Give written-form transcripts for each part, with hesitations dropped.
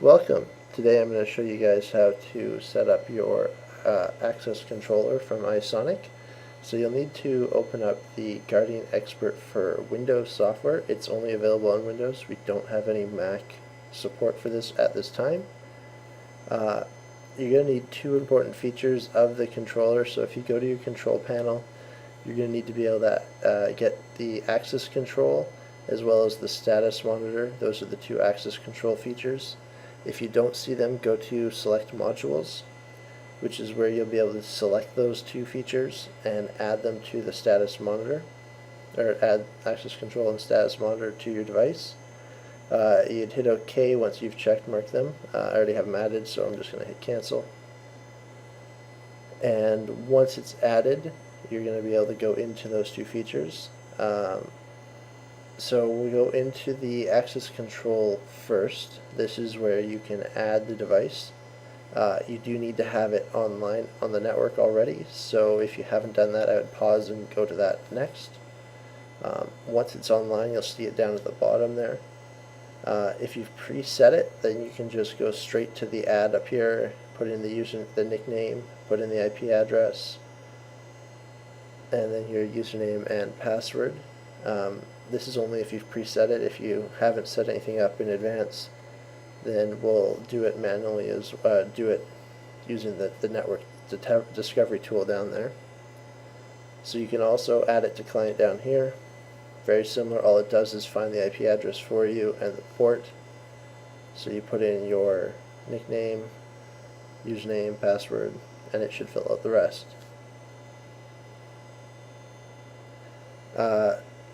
Welcome! Today I'm going to show you guys how to set up your access controller from Eyesonic. So you'll need to open up the Guardian Expert for Windows software. It's only available on Windows. We don't have any Mac support for this at this time. You're going to need two important features of the controller. So if you go to your control panel, you're going to need to be able to get the access control as well as the status monitor. Those are the two access control features. If you don't see them, go to Select Modules, which is where you'll be able to select those two features and add them to the status monitor, or add access control and status monitor to your device. You'd hit OK once you've check marked them. I already have them added, so I'm just going to hit cancel. And once it's added, you're going to be able to go into those two features. So we'll go into the access control first. This is where you can add the device. You do need to have it online on the network already, so if you haven't done that, I would pause and go to that next. Once it's online, you'll see it down at the bottom there. If you've preset it, then you can just go straight to the add up here, put in the nickname, put in the IP address, and then your username and password. This is only if you've preset it. If you haven't set anything up in advance, then we'll do it manually, do it using the network discovery tool down there. So you can also add it to client down here. Very similar. All it does is find the IP address for you and the port. So you put in your nickname, username, password, and it should fill out the rest.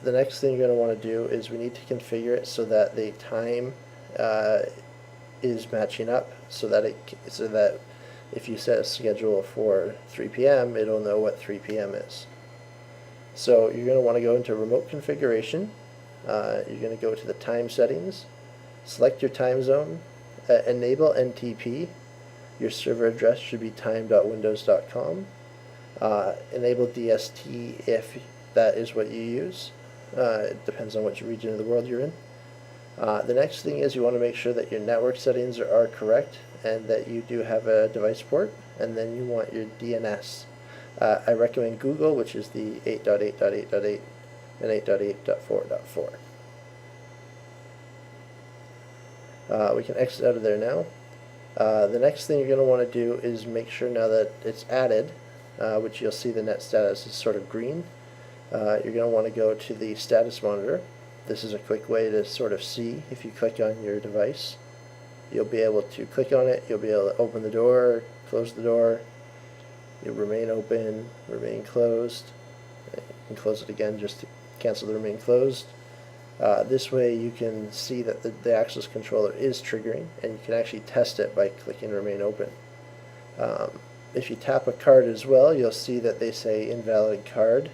The next thing you're going to want to do is we need to configure it so that the time is matching up, so that if you set a schedule for 3 p.m., it'll know what 3 p.m. is. So you're going to want to go into remote configuration. You're going to go to the time settings, select your time zone, enable NTP. Your server address should be time.windows.com. Enable DST if that is what you use. It depends on which region of the world you're in. The next thing is you want to make sure that your network settings are correct and that you do have a device port, and then you want your DNS. I recommend Google, which is the 8.8.8.8 and 8.8.4.4. We can exit out of there now. The next thing you're going to want to do is make sure now that it's added, which you'll see the net status is sort of green. You're going to want to go to the status monitor. This is a quick way to sort of see. If you click on your device, you'll be able to click on it, you'll be able to open the door, close the door, you'll remain open, remain closed. You can close it again just to cancel the remain closed. This way you can see that the access controller is triggering, and you can actually test it by clicking remain open. If you tap a card as well, you'll see that they say invalid card.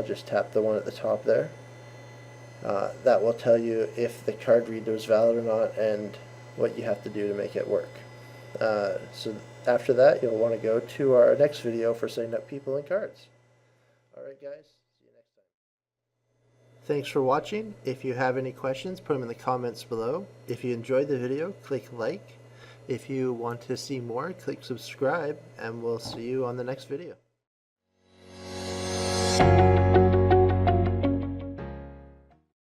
Just tap the one at the top there. That will tell you if the card reader is valid or not and what you have to do to make it work. So after that, you'll want to go to our next video for setting up people and cards. Alright guys, see you next time. Thanks for watching. If you have any questions, put them in the comments below. If you enjoyed the video, click like. If you want to see more, click subscribe, and we'll see you on the next video.